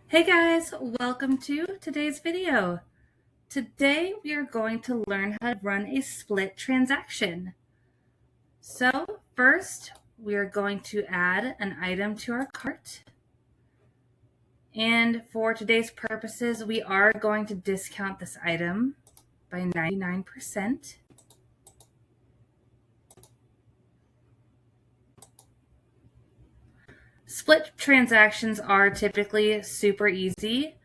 Hey guys, welcome to today's video. Today we are going to learn how to run a split transaction. So first we are going to add an item to our cart. And for today's purposes, we are going to discount this item by 99%. Split transactions are typically super easy.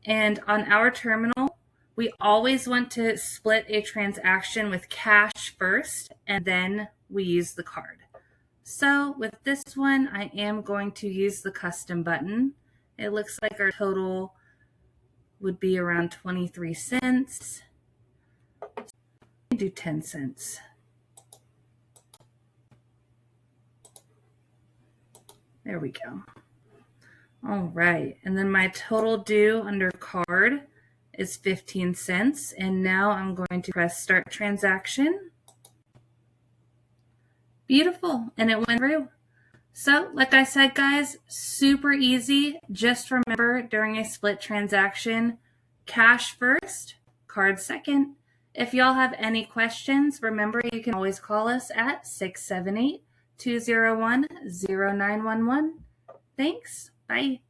And on our terminal, we always want to split a transaction with cash first, and then we use the card. So with this one, I am going to use the custom button. It looks like our total would be around 23 cents. Do 10 cents. There we go. All right, and then my total due under card is 15 cents. And now I'm going to press start transaction. Beautiful, and it went through. So like I said, guys, super easy. Just remember during a split transaction, cash first, card second. If y'all have any questions, remember you can always call us at 678-201-0911. Thanks. Bye.